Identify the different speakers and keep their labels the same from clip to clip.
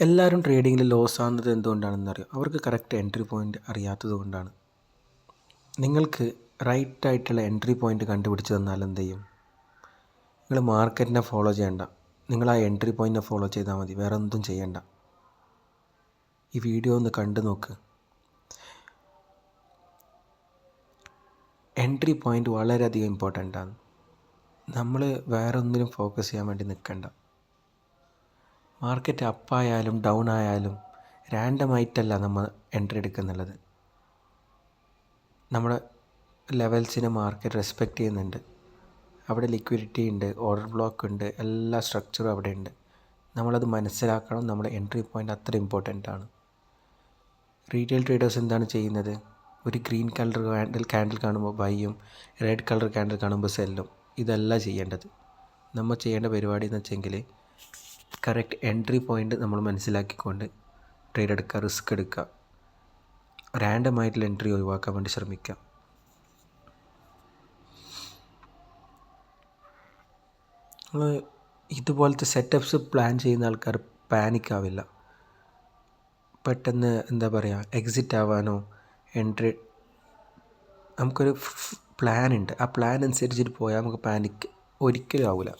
Speaker 1: എല്ലാവരും ട്രേഡിങ്ങിൽ ലോസ് ആകുന്നത് എന്തുകൊണ്ടാണെന്നറിയോ? അവർക്ക് കറക്റ്റ് എൻട്രി പോയിൻ്റ് അറിയാത്തത് കൊണ്ടാണ്. നിങ്ങൾക്ക് റൈറ്റായിട്ടുള്ള എൻട്രി പോയിൻ്റ് കണ്ടുപിടിച്ച് തന്നാൽ എന്ത് ചെയ്യും? നിങ്ങൾ മാർക്കറ്റിനെ ഫോളോ ചെയ്യണ്ട, നിങ്ങൾ ആ എൻട്രി പോയിൻറ്റിനെ ഫോളോ ചെയ്താൽ മതി, വേറെ ഒന്നും ചെയ്യണ്ട. ഈ വീഡിയോ ഒന്ന് കണ്ടു നോക്ക്. എൻട്രി പോയിൻ്റ് വളരെയധികം ഇമ്പോർട്ടൻ്റ് ആണ്. നമ്മൾ വേറെ ഒന്നിനും ഫോക്കസ് ചെയ്യാൻ വേണ്ടി നിൽക്കണ്ട. മാർക്കറ്റ് അപ്പായാലും ഡൗൺ ആയാലും റാൻഡമായിട്ടല്ല നമ്മൾ എൻട്രി എടുക്കുന്നുള്ളത്. നമ്മുടെ ലെവൽസിനെ മാർക്കറ്റ് റെസ്പെക്റ്റ് ചെയ്യുന്നുണ്ട്. അവിടെ ലിക്വിഡിറ്റി ഉണ്ട്, ഓർഡർ ബ്ലോക്ക് ഉണ്ട്, എല്ലാ സ്ട്രക്ചറും അവിടെ ഉണ്ട്. നമ്മളത് മനസ്സിലാക്കണം. നമ്മുടെ എൻട്രി പോയിൻ്റ് അത്ര ഇമ്പോർട്ടൻ്റ് ആണ്. റീറ്റെയിൽ ട്രേഡേഴ്സ് എന്താണ് ചെയ്യുന്നത്? ഒരു ഗ്രീൻ കളർ ക്യാൻഡിൽ കാണുമ്പോൾ ബൈയും, റെഡ് കളർ ക്യാൻഡിൽ കാണുമ്പോൾ സെല്ലും. ഇതല്ല ചെയ്യേണ്ടത്. നമ്മൾ ചെയ്യേണ്ട പരിപാടി എന്ന് വെച്ചെങ്കിൽ കറക്റ്റ് എൻട്രി പോയിൻ്റ് നമ്മൾ മനസ്സിലാക്കിക്കൊണ്ട് ട്രേഡ് എടുക്കുക, റിസ്ക് എടുക്കുക, റാൻഡമായിട്ടുള്ള എൻട്രി ഒഴിവാക്കാൻ വേണ്ടി ശ്രമിക്കുക. ഇതുപോലത്തെ സെറ്റപ്പ്സ് പ്ലാൻ ചെയ്യുന്ന ആൾക്കാർ പാനിക് ആവില്ല. പെട്ടെന്ന് എന്താ പറയുക, എക്സിറ്റ് ആവാനോ എൻട്രി, നമുക്കൊരു പ്ലാൻ ഉണ്ട്. ആ പ്ലാൻ അനുസരിച്ചിട്ട് പോയാൽ നമുക്ക് പാനിക് ഒരിക്കലും ആവില്ല.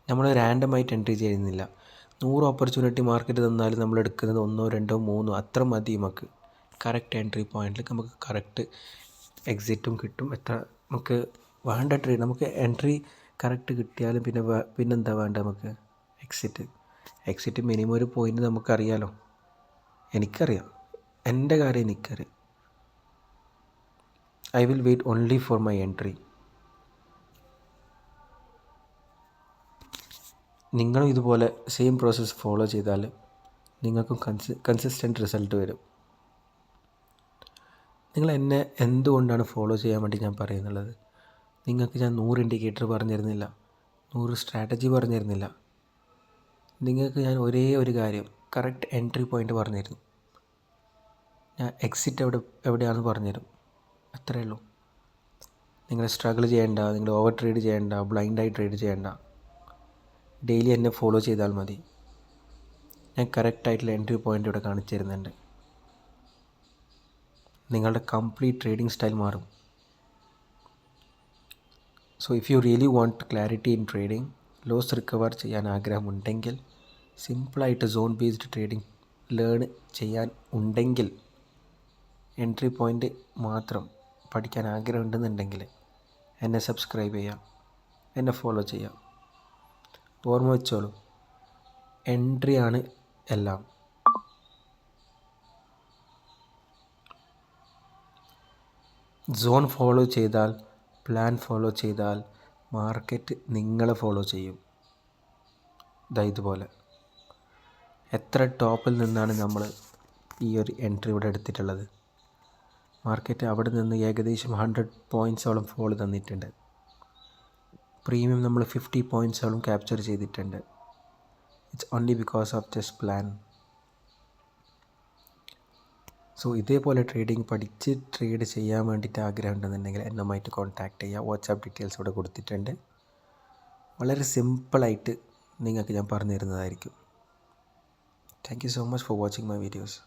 Speaker 1: നമ്മൾ റാൻഡമായിട്ട് എൻട്രി ചെയ്യുന്നില്ല. 100 ഓപ്പർച്യൂണിറ്റി മാർക്കറ്റ് തന്നാലും നമ്മൾ എടുക്കുന്നത് 1, 2, 3 അത്ര മതി. നമുക്ക് കറക്റ്റ് എൻട്രി പോയിന്റിൽ നമുക്ക് കറക്റ്റ് എക്സിറ്റും കിട്ടും. എത്ര നമുക്ക് വേണ്ട ട്രേഡ്, നമുക്ക് എൻട്രി കറക്റ്റ് കിട്ടിയാലും പിന്നെന്താ വേണ്ട, നമുക്ക് എക്സിറ്റ് മിനിമം ഒരു പോയിന്റ് നമുക്കറിയാലോ. എനിക്കറിയാം, എൻ്റെ കാര്യം എനിക്കറിയാം. I will wait only for my entry. നിങ്ങളും ഇതുപോലെ സെയിം പ്രോസസ്സ് ഫോളോ ചെയ്താൽ നിങ്ങൾക്കും കൺസിസ്റ്റൻറ്റ് റിസൾട്ട് വരും. നിങ്ങൾ എന്നെ എന്തുകൊണ്ടാണ് ഫോളോ ചെയ്യാൻ വേണ്ടി ഞാൻ പറയുന്നുള്ളത്? നിങ്ങൾക്ക് ഞാൻ 100 ഇൻഡിക്കേറ്റർ പറഞ്ഞു തരുന്നില്ല, 100 സ്ട്രാറ്റജി പറഞ്ഞു തരുന്നില്ല. നിങ്ങൾക്ക് ഞാൻ ഒരേ ഒരു കാര്യം, കറക്റ്റ് എൻട്രി പോയിൻ്റ് പറഞ്ഞു തരുന്നു. ഞാൻ എക്സിറ്റ് എവിടെയാണെന്ന് പറഞ്ഞുതരും. അത്രയേ ഉള്ളൂ. നിങ്ങൾ സ്ട്രഗിൾ ചെയ്യേണ്ട, നിങ്ങൾ ഓവർ ട്രേഡ് ചെയ്യേണ്ട, ബ്ലൈൻഡായി ട്രേഡ് ചെയ്യേണ്ട. ഡെയിലി എന്നെ ഫോളോ ചെയ്താൽ മതി. ഞാൻ കറക്റ്റായിട്ടുള്ള എൻട്രി പോയിൻ്റ് ഇവിടെ കാണിച്ചു തരുന്നുണ്ട്. നിങ്ങളുടെ കംപ്ലീറ്റ് ട്രേഡിംഗ് സ്റ്റൈൽ മാറും. So if you really want clarity in trading, loss recover ചെയ്യാൻ ആഗ്രഹമുണ്ടെങ്കിൽ, സിമ്പിളായിട്ട് സോൺ ബേസ്ഡ് ട്രേഡിംഗ് ലേൺ ചെയ്യാൻ ഉണ്ടെങ്കിൽ, എൻട്രി പോയിൻ്റ് മാത്രം പഠിക്കാൻ ആഗ്രഹമുണ്ടെന്നുണ്ടെങ്കിൽ എന്നെ സബ്സ്ക്രൈബ് ചെയ്യാം, എന്നെ ഫോളോ ചെയ്യാം. ഓർമ്മ വെച്ചോളൂ, എൻട്രിയാണ് എല്ലാം. സോൺ ഫോളോ ചെയ്താൽ, പ്ലാൻ ഫോളോ ചെയ്താൽ മാർക്കറ്റ് നിങ്ങളെ ഫോളോ ചെയ്യും. ഇതുപോലെ എത്ര ടോപ്പിൽ നിന്നാണ് നമ്മൾ ഈ ഒരു എൻട്രി ഇവിടെ എടുത്തിട്ടുള്ളത്. മാർക്കറ്റ് അവിടെ നിന്ന് ഏകദേശം 100 പോയിൻറ്റ്സോളം ഫോൾ തന്നിട്ടുണ്ട്. പ്രീമിയം നമ്മൾ 50 പോയിൻറ്റ്സോളം ക്യാപ്ചർ ചെയ്തിട്ടുണ്ട്. It's only because of this plan. So ഇതേപോലെ ട്രേഡിംഗ് പഠിച്ച് ട്രേഡ് ചെയ്യാൻ വേണ്ടിയിട്ട് ആഗ്രഹം ഉണ്ടെന്നുണ്ടെങ്കിൽ എന്നുമായിട്ട് കോൺടാക്റ്റ് ചെയ്യുക. വാട്സാപ്പ് ഡീറ്റെയിൽസ് ഇവിടെ കൊടുത്തിട്ടുണ്ട്. വളരെ സിമ്പിളായിട്ട് നിങ്ങൾക്ക് ഞാൻ പറഞ്ഞു തരുന്നതായിരിക്കും. Thank you so much for watching my videos.